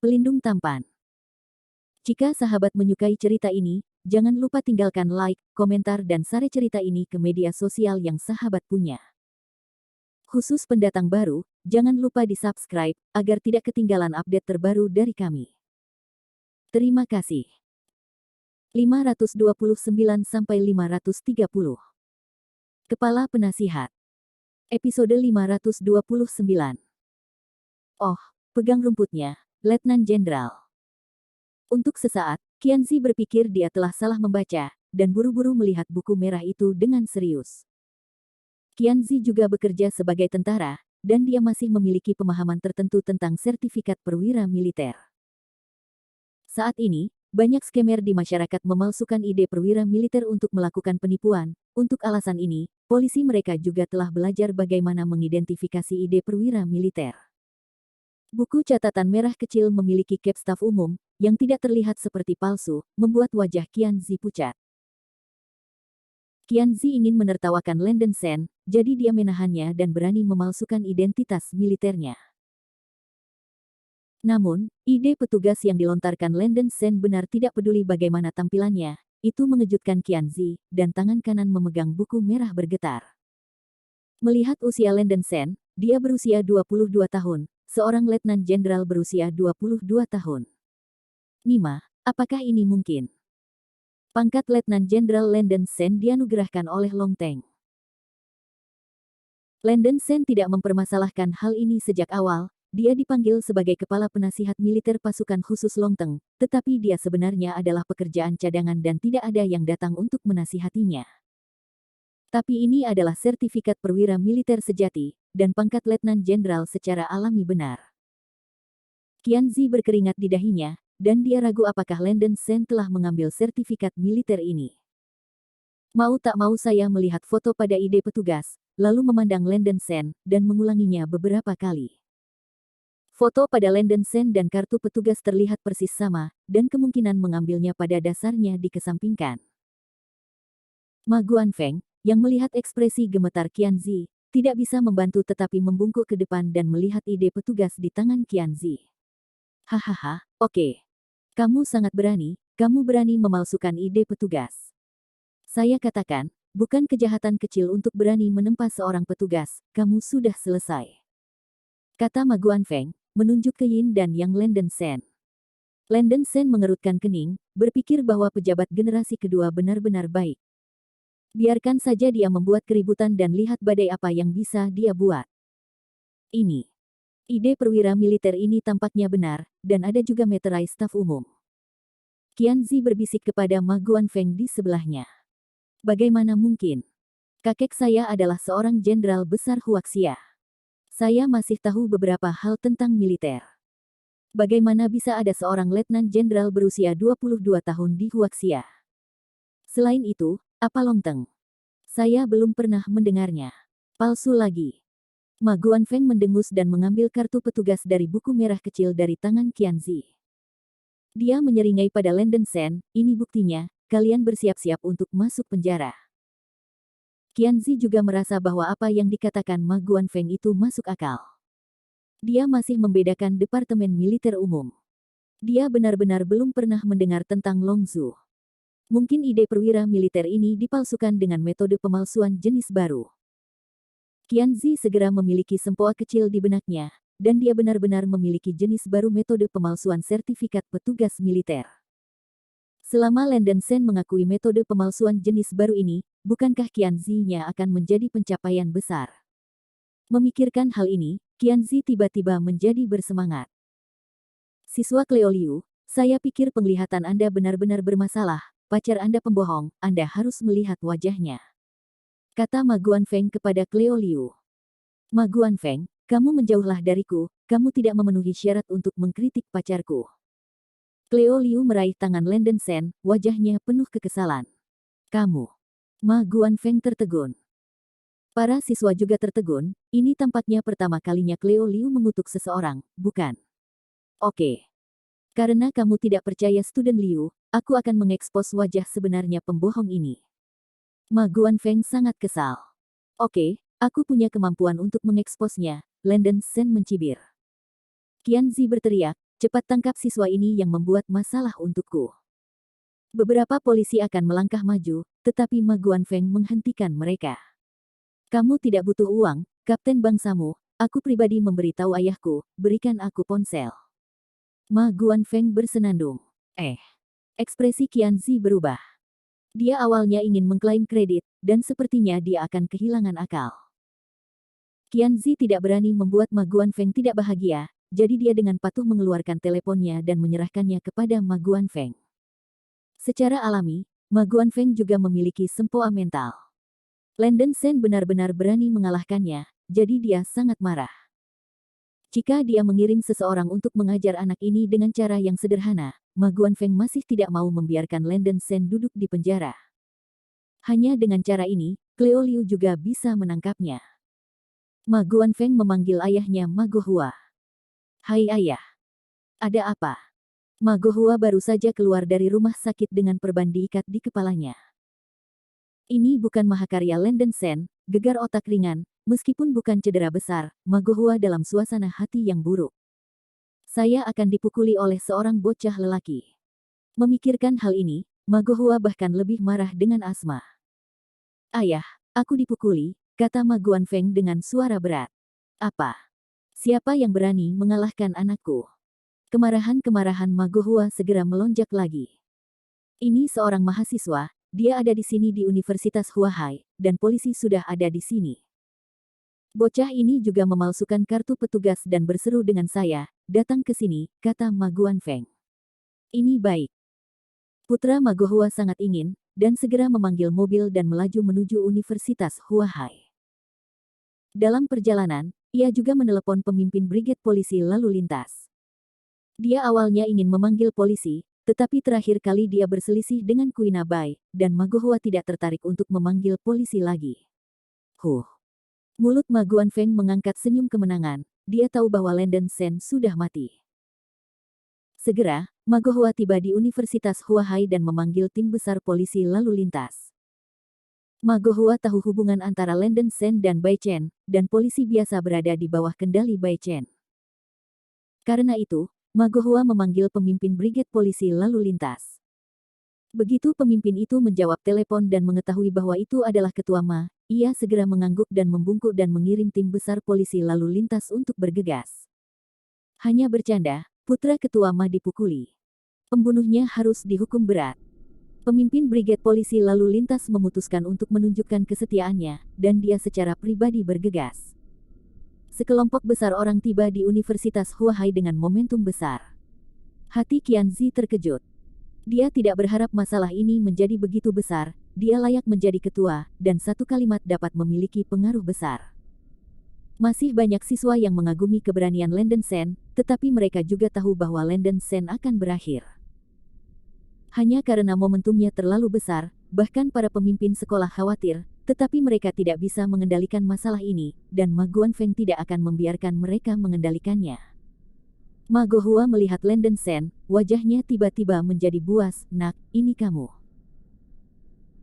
Pelindung tampan. Jika sahabat menyukai cerita ini, jangan lupa tinggalkan like, komentar dan share cerita ini ke media sosial yang sahabat punya. Khusus pendatang baru, jangan lupa di-subscribe, agar tidak ketinggalan update terbaru dari kami. Terima kasih. 529-530. Kepala Penasihat. Episode 529. Oh, pegang rumputnya, Letnan Jenderal. Untuk sesaat, Qianzi berpikir dia telah salah membaca, dan buru-buru melihat buku merah itu dengan serius. Qianzi juga bekerja sebagai tentara, dan dia masih memiliki pemahaman tertentu tentang sertifikat perwira militer. Saat ini, banyak skemer di masyarakat memalsukan ide perwira militer untuk melakukan penipuan. Untuk alasan ini, polisi mereka juga telah belajar bagaimana mengidentifikasi ide perwira militer. Buku catatan merah kecil memiliki cap staf umum, yang tidak terlihat seperti palsu, membuat wajah Qianzi pucat. Qianzi ingin menertawakan Landen Sen, jadi dia menahannya dan berani memalsukan identitas militernya. Namun, ide petugas yang dilontarkan Landen Sen benar tidak peduli bagaimana tampilannya, itu mengejutkan Qianzi, dan tangan kanan memegang buku merah bergetar. Melihat usia Landen Sen, dia berusia 22 tahun, seorang letnan jenderal berusia 22 tahun. Nima, apakah ini mungkin? Pangkat Letnan Jenderal Landen Sen dianugerahkan oleh Long Teng. Landen Sen tidak mempermasalahkan hal ini sejak awal, dia dipanggil sebagai kepala penasihat militer pasukan khusus Long Teng, tetapi dia sebenarnya adalah pekerjaan cadangan dan tidak ada yang datang untuk menasihatinya. Tapi ini adalah sertifikat perwira militer sejati, dan pangkat Letnan Jenderal secara alami benar. Qianzi berkeringat di dahinya, dan dia ragu apakah Landen Sen telah mengambil sertifikat militer ini. Mau tak mau saya melihat foto pada ide petugas, lalu memandang Landen Sen, dan mengulanginya beberapa kali. Foto pada Landen Sen dan kartu petugas terlihat persis sama, dan kemungkinan mengambilnya pada dasarnya dikesampingkan. Ma Guanfeng, yang melihat ekspresi gemetar Qianzi, tidak bisa membantu tetapi membungkuk ke depan dan melihat ide petugas di tangan Qianzi. Hahaha, oke. Kamu sangat berani, kamu berani memalsukan ide petugas. Saya katakan, bukan kejahatan kecil untuk berani menempa seorang petugas, kamu sudah selesai. Kata Ma Guanfeng, menunjuk ke Yin dan Yang Landen Sen. Landen Sen mengerutkan kening, berpikir bahwa pejabat generasi kedua benar-benar baik. Biarkan saja dia membuat keributan dan lihat badai apa yang bisa dia buat. Ini. Ide perwira militer ini tampaknya benar, dan ada juga meterai staf umum. Qianzi berbisik kepada Ma Guanfeng di sebelahnya. Bagaimana mungkin? Kakek saya adalah seorang jenderal besar Huaxia. Saya masih tahu beberapa hal tentang militer. Bagaimana bisa ada seorang letnan jenderal berusia 22 tahun di Huaxia? Selain itu, apa Long Teng? Saya belum pernah mendengarnya. Palsu lagi. Ma Guanfeng mendengus dan mengambil kartu petugas dari buku merah kecil dari tangan Qianzi. Dia menyeringai pada Landen Sen, ini buktinya, kalian bersiap-siap untuk masuk penjara. Qianzi juga merasa bahwa apa yang dikatakan Ma Guanfeng itu masuk akal. Dia masih membedakan Departemen Militer Umum. Dia benar-benar belum pernah mendengar tentang Long Zhu. Mungkin ide perwira militer ini dipalsukan dengan metode pemalsuan jenis baru. Qianzi segera memiliki sempoa kecil di benaknya, dan dia benar-benar memiliki jenis baru metode pemalsuan sertifikat petugas militer. Selama Landen Sen mengakui metode pemalsuan jenis baru ini, bukankah Qianzi-nya akan menjadi pencapaian besar? Memikirkan hal ini, Qianzi tiba-tiba menjadi bersemangat. Siswa Cleo Liu, saya pikir penglihatan Anda benar-benar bermasalah. Pacar Anda pembohong, Anda harus melihat wajahnya. Kata Ma Guanfeng kepada Cleo Liu. Ma Guanfeng, kamu menjauhlah dariku, kamu tidak memenuhi syarat untuk mengkritik pacarku. Cleo Liu meraih tangan Landen Sen, wajahnya penuh kekesalan. Kamu. Ma Guanfeng tertegun. Para siswa juga tertegun, ini tampaknya pertama kalinya Cleo Liu mengutuk seseorang, bukan? Oke. Karena kamu tidak percaya Student Liu, aku akan mengekspos wajah sebenarnya pembohong ini. Ma Guanfeng sangat kesal. Oke, aku punya kemampuan untuk mengeksposnya, Landen Sen mencibir. Qianzi berteriak, cepat tangkap siswa ini yang membuat masalah untukku. Beberapa polisi akan melangkah maju, tetapi Ma Guanfeng menghentikan mereka. Kamu tidak butuh uang, Kapten bangsamu, aku pribadi memberitahu ayahku, berikan aku ponsel. Ma Guanfeng bersenandung. Ekspresi Qianzi berubah. Dia awalnya ingin mengklaim kredit, dan sepertinya dia akan kehilangan akal. Qianzi tidak berani membuat Ma Guanfeng tidak bahagia, jadi dia dengan patuh mengeluarkan teleponnya dan menyerahkannya kepada Ma Guanfeng. Secara alami, Ma Guanfeng juga memiliki sempoa mental. Landen Sen benar-benar berani mengalahkannya, jadi dia sangat marah. Jika dia mengirim seseorang untuk mengajar anak ini dengan cara yang sederhana, Ma Guanfeng masih tidak mau membiarkan Landen Sen duduk di penjara. Hanya dengan cara ini, Cleo Liu juga bisa menangkapnya. Ma Guanfeng memanggil ayahnya Ma Guohua. Hai ayah. Ada apa? Ma Guohua baru saja keluar dari rumah sakit dengan perban diikat di kepalanya. Ini bukan mahakarya Landen Sen, gegar otak ringan, meskipun bukan cedera besar, Ma Guohua dalam suasana hati yang buruk. Saya akan dipukuli oleh seorang bocah lelaki. Memikirkan hal ini, Ma Guohua bahkan lebih marah dengan asma. Ayah, aku dipukuli, kata Ma Guanfeng dengan suara berat. Apa? Siapa yang berani mengalahkan anakku? Kemarahan-kemarahan Ma Guohua segera melonjak lagi. Ini seorang mahasiswa, dia ada di sini di Universitas Huahai, dan polisi sudah ada di sini. Bocah ini juga memalsukan kartu petugas dan berseru dengan saya, datang ke sini, kata Ma Guanfeng. Ini baik. Putra Ma Guohua sangat ingin, dan segera memanggil mobil dan melaju menuju Universitas Huahai. Dalam perjalanan, ia juga menelepon pemimpin brigade polisi lalu lintas. Dia awalnya ingin memanggil polisi, tetapi terakhir kali dia berselisih dengan Kuina Bai, dan Ma Guohua tidak tertarik untuk memanggil polisi lagi. Mulut Ma Guanfeng mengangkat senyum kemenangan, dia tahu bahwa Landen Sen sudah mati. Segera, Ma Guohua tiba di Universitas Huahai dan memanggil tim besar polisi lalu lintas. Ma Guohua tahu hubungan antara Landen Sen dan Bai Chen, dan polisi biasa berada di bawah kendali Bai Chen. Karena itu, Ma Guohua memanggil pemimpin brigade polisi lalu lintas. Begitu pemimpin itu menjawab telepon dan mengetahui bahwa itu adalah ketua Ma, ia segera mengangguk dan membungkuk dan mengirim tim besar polisi lalu lintas untuk bergegas. Hanya bercanda, putra ketua Ma dipukuli. Pembunuhnya harus dihukum berat. Pemimpin brigade polisi lalu lintas memutuskan untuk menunjukkan kesetiaannya, dan dia secara pribadi bergegas. Sekelompok besar orang tiba di Universitas Huahai dengan momentum besar. Hati Qianzi terkejut. Dia tidak berharap masalah ini menjadi begitu besar, dia layak menjadi ketua, dan satu kalimat dapat memiliki pengaruh besar. Masih banyak siswa yang mengagumi keberanian Landen Sen, tetapi mereka juga tahu bahwa Landen Sen akan berakhir. Hanya karena momentumnya terlalu besar, bahkan para pemimpin sekolah khawatir, tetapi mereka tidak bisa mengendalikan masalah ini, dan Ma Guanfeng tidak akan membiarkan mereka mengendalikannya. Ma Guohua melihat Landen Sen, wajahnya tiba-tiba menjadi buas, nak, ini kamu.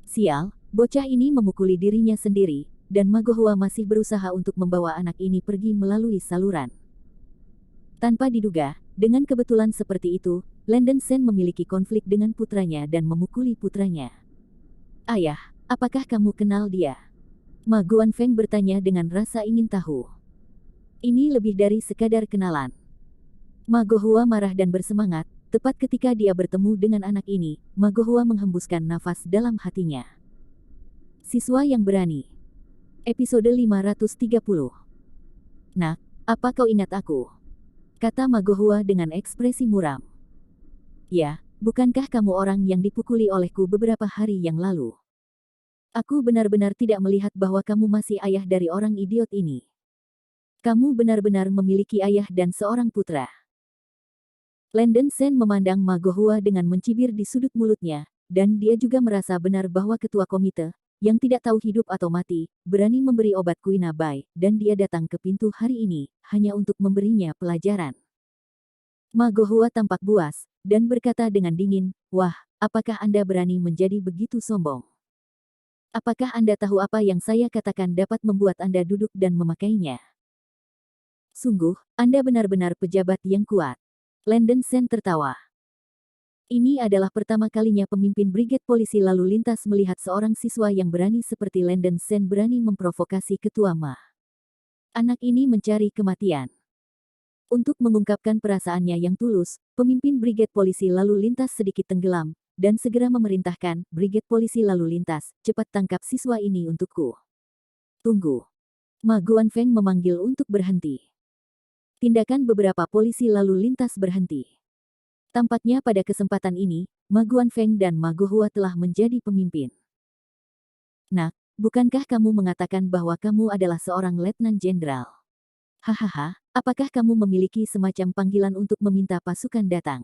Sial, bocah ini memukuli dirinya sendiri, dan Ma Guohua masih berusaha untuk membawa anak ini pergi melalui saluran. Tanpa diduga, dengan kebetulan seperti itu, Landen Sen memiliki konflik dengan putranya dan memukuli putranya. Ayah, apakah kamu kenal dia? Ma Guanfeng bertanya dengan rasa ingin tahu. Ini lebih dari sekadar kenalan. Ma Guohua marah dan bersemangat, tepat ketika dia bertemu dengan anak ini, Ma Guohua menghembuskan nafas dalam hatinya. Siswa yang berani. Episode 530. Nak, apa kau ingat aku? Kata Ma Guohua dengan ekspresi muram. Ya, bukankah kamu orang yang dipukuli olehku beberapa hari yang lalu? Aku benar-benar tidak melihat bahwa kamu masih ayah dari orang idiot ini. Kamu benar-benar memiliki ayah dan seorang putra. Landen Sen memandang Ma Guohua dengan mencibir di sudut mulutnya, dan dia juga merasa benar bahwa ketua komite, yang tidak tahu hidup atau mati, berani memberi obat Kuina Bai, dan dia datang ke pintu hari ini, hanya untuk memberinya pelajaran. Ma Guohua tampak buas, dan berkata dengan dingin, wah, apakah Anda berani menjadi begitu sombong? Apakah Anda tahu apa yang saya katakan dapat membuat Anda duduk dan memakainya? Sungguh, Anda benar-benar pejabat yang kuat. Landon Sen tertawa. Ini adalah pertama kalinya pemimpin Brigade Polisi Lalu Lintas melihat seorang siswa yang berani seperti Landon Sen berani memprovokasi Ketua Ma. Anak ini mencari kematian. Untuk mengungkapkan perasaannya yang tulus, pemimpin Brigade Polisi Lalu Lintas sedikit tenggelam, dan segera memerintahkan, Brigade Polisi Lalu Lintas, cepat tangkap siswa ini untukku. Tunggu. Ma Guanfeng memanggil untuk berhenti. Tindakan beberapa polisi lalu lintas berhenti. Tampaknya pada kesempatan ini, Ma Guanfeng dan Ma Guohua telah menjadi pemimpin. Nak, bukankah kamu mengatakan bahwa kamu adalah seorang letnan jenderal? Hahaha, apakah kamu memiliki semacam panggilan untuk meminta pasukan datang?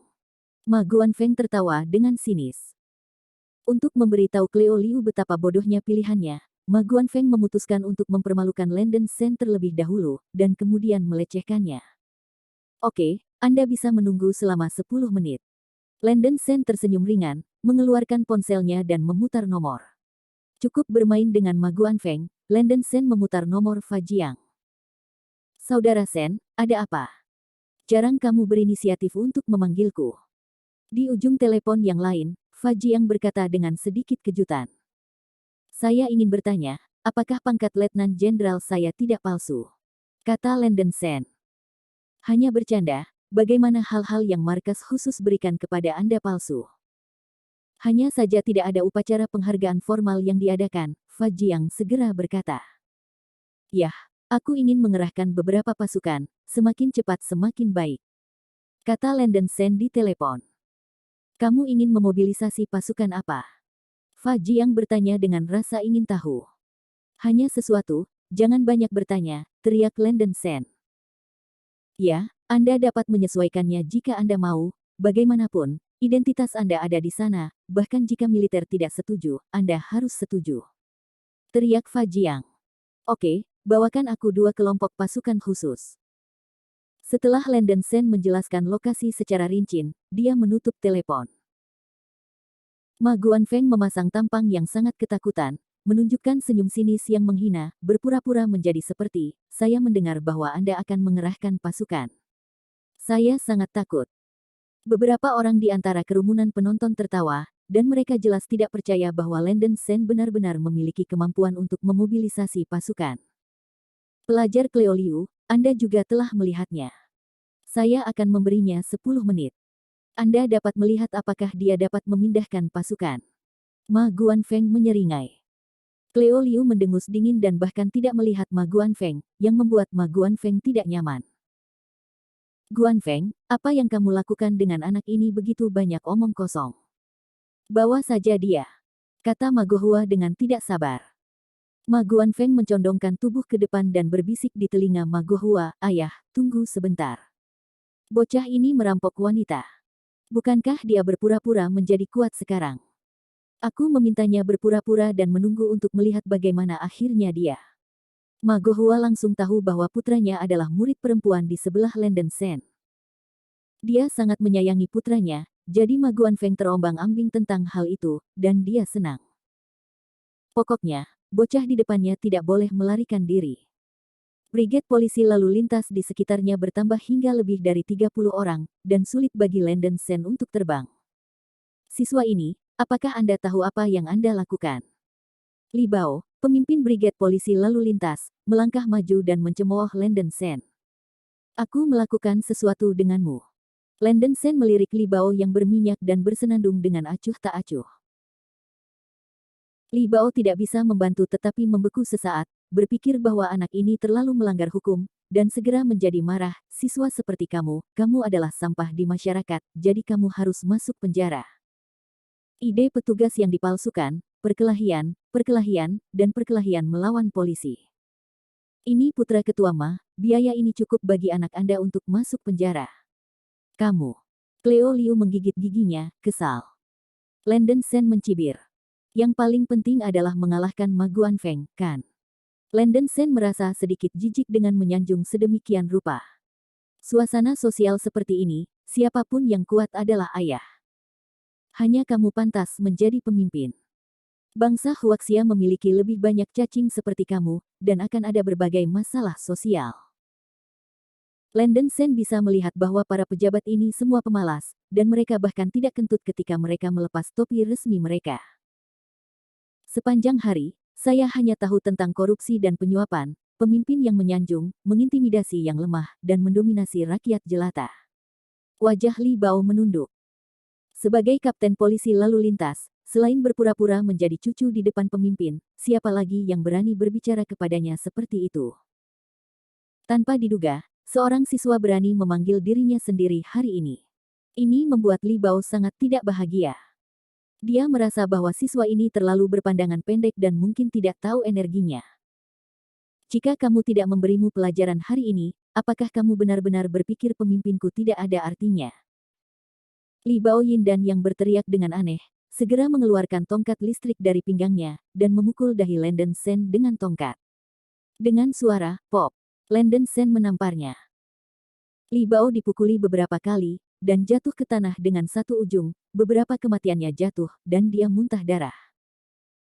Ma Guanfeng tertawa dengan sinis. Untuk memberitahu Cleo Liu betapa bodohnya pilihannya, Ma Guanfeng memutuskan untuk mempermalukan Landon Sen terlebih dahulu, dan kemudian melecehkannya. Oke, Anda bisa menunggu selama 10 menit. Landon Sen tersenyum ringan, mengeluarkan ponselnya dan memutar nomor. Cukup bermain dengan Ma Guanfeng, Landon Sen memutar nomor Fa Jiang. Saudara Sen, ada apa? Jarang kamu berinisiatif untuk memanggilku. Di ujung telepon yang lain, Fa Jiang berkata dengan sedikit kejutan. Saya ingin bertanya, apakah pangkat Letnan Jenderal saya tidak palsu? Kata Landon Sen. Hanya bercanda, bagaimana hal-hal yang markas khusus berikan kepada Anda palsu? Hanya saja tidak ada upacara penghargaan formal yang diadakan, Fa Jiang segera berkata. Yah, aku ingin mengerahkan beberapa pasukan, semakin cepat semakin baik. Kata Landon Sen di telepon. Kamu ingin memobilisasi pasukan apa? Fa Jiang bertanya dengan rasa ingin tahu. Hanya sesuatu, jangan banyak bertanya, teriak Landon Sen. Ya, Anda dapat menyesuaikannya jika Anda mau, bagaimanapun, identitas Anda ada di sana, bahkan jika militer tidak setuju, Anda harus setuju. Teriak Fa Jiang. Oke, bawakan aku 2 kelompok pasukan khusus. Setelah Landon Sen menjelaskan lokasi secara rinci, dia menutup telepon. Ma Guanfeng memasang tampang yang sangat ketakutan, menunjukkan senyum sinis yang menghina, berpura-pura menjadi seperti, saya mendengar bahwa Anda akan mengerahkan pasukan. Saya sangat takut. Beberapa orang di antara kerumunan penonton tertawa, dan mereka jelas tidak percaya bahwa Landon Sen benar-benar memiliki kemampuan untuk memobilisasi pasukan. Pelajar Cleo Liu, Anda juga telah melihatnya. Saya akan memberinya 10 menit. Anda dapat melihat apakah dia dapat memindahkan pasukan. Ma Guanfeng menyeringai. Cleo Liu mendengus dingin dan bahkan tidak melihat Ma Guanfeng, yang membuat Ma Guanfeng tidak nyaman. Guanfeng, apa yang kamu lakukan dengan anak ini begitu banyak omong kosong? Bawa saja dia, kata Ma Guohua dengan tidak sabar. Ma Guanfeng mencondongkan tubuh ke depan dan berbisik di telinga Ma Guohua, ayah, tunggu sebentar. Bocah ini merampok wanita. Bukankah dia berpura-pura menjadi kuat sekarang? Aku memintanya berpura-pura dan menunggu untuk melihat bagaimana akhirnya dia. Ma Guohua langsung tahu bahwa putranya adalah murid perempuan di sebelah Landon Sen. Dia sangat menyayangi putranya, jadi Ma Guanfeng terombang-ambing tentang hal itu, dan dia senang. Pokoknya, bocah di depannya tidak boleh melarikan diri. Brigade polisi lalu lintas di sekitarnya bertambah hingga lebih dari 30 orang, dan sulit bagi Landon Sen untuk terbang. Siswa ini, apakah Anda tahu apa yang Anda lakukan? Li Bao, pemimpin Brigade polisi lalu lintas, melangkah maju dan mencemooh Landon Sen. Aku melakukan sesuatu denganmu. Landon Sen melirik Li Bao yang berminyak dan bersenandung dengan acuh tak acuh. Li Bao tidak bisa membantu tetapi membeku sesaat, berpikir bahwa anak ini terlalu melanggar hukum, dan segera menjadi marah, siswa seperti kamu adalah sampah di masyarakat, jadi kamu harus masuk penjara. Ide petugas yang dipalsukan, perkelahian, dan perkelahian melawan polisi. Ini putra ketua Ma, biaya ini cukup bagi anak Anda untuk masuk penjara. Kamu. Cleo Liu menggigit giginya, kesal. Landon Sen mencibir. Yang paling penting adalah mengalahkan Ma Guanfeng, kan? Landon Sen merasa sedikit jijik dengan menyanjung sedemikian rupa. Suasana sosial seperti ini, siapapun yang kuat adalah ayah. Hanya kamu pantas menjadi pemimpin. Bangsa Huaxia memiliki lebih banyak cacing seperti kamu, dan akan ada berbagai masalah sosial. Landon Sen bisa melihat bahwa para pejabat ini semua pemalas, dan mereka bahkan tidak kentut ketika mereka melepas topi resmi mereka. Sepanjang hari, saya hanya tahu tentang korupsi dan penyuapan, pemimpin yang menyanjung, mengintimidasi yang lemah, dan mendominasi rakyat jelata. Wajah Li Bao menunduk. Sebagai kapten polisi lalu lintas, selain berpura-pura menjadi cucu di depan pemimpin, siapa lagi yang berani berbicara kepadanya seperti itu? Tanpa diduga, seorang siswa berani memanggil dirinya sendiri hari ini. Ini membuat Li Bao sangat tidak bahagia. Dia merasa bahwa siswa ini terlalu berpandangan pendek dan mungkin tidak tahu energinya. Jika kamu tidak memberimu pelajaran hari ini, apakah kamu benar-benar berpikir pemimpinku tidak ada artinya? Li Bao Yindan yang berteriak dengan aneh, segera mengeluarkan tongkat listrik dari pinggangnya, dan memukul dahi Landon Sen dengan tongkat. Dengan suara, pop, Landon Sen menamparnya. Li Bao dipukuli beberapa kali, dan jatuh ke tanah dengan satu ujung, beberapa kematiannya jatuh, dan dia muntah darah.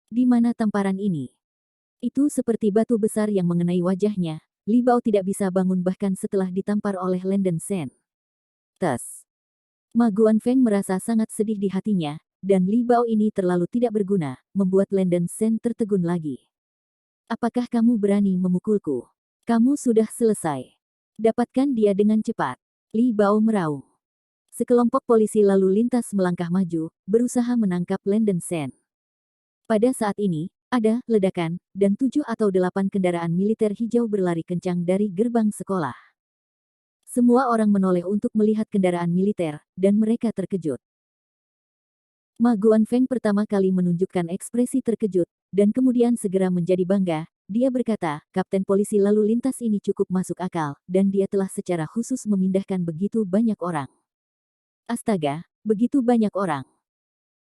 Di mana tamparan ini? Itu seperti batu besar yang mengenai wajahnya. Li Bao tidak bisa bangun bahkan setelah ditampar oleh Landon Sen. Tes. Ma Guanfeng merasa sangat sedih di hatinya, dan Li Bao ini terlalu tidak berguna, membuat Landon Sen tertegun lagi. Apakah kamu berani memukulku? Kamu sudah selesai. Dapatkan dia dengan cepat. Li Bao meraung. Sekelompok polisi lalu lintas melangkah maju, berusaha menangkap Landon Sen. Pada saat ini, ada ledakan, dan 7 atau 8 kendaraan militer hijau berlari kencang dari gerbang sekolah. Semua orang menoleh untuk melihat kendaraan militer, dan mereka terkejut. Ma Guanfeng pertama kali menunjukkan ekspresi terkejut, dan kemudian segera menjadi bangga. Dia berkata, Kapten Polisi Lalu Lintas ini cukup masuk akal, dan dia telah secara khusus memindahkan begitu banyak orang. Astaga, begitu banyak orang.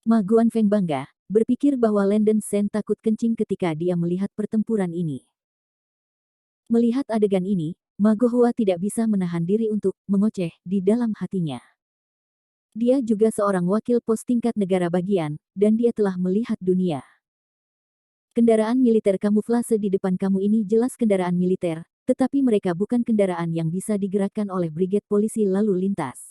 Ma Guanfeng bangga, berpikir bahwa Landon Sen takut kencing ketika dia melihat pertempuran ini. Melihat adegan ini, Ma Guohua tidak bisa menahan diri untuk mengoceh di dalam hatinya. Dia juga seorang wakil pos tingkat negara bagian, dan dia telah melihat dunia. Kendaraan militer kamuflase di depan kamu ini jelas kendaraan militer, tetapi mereka bukan kendaraan yang bisa digerakkan oleh brigade polisi lalu lintas.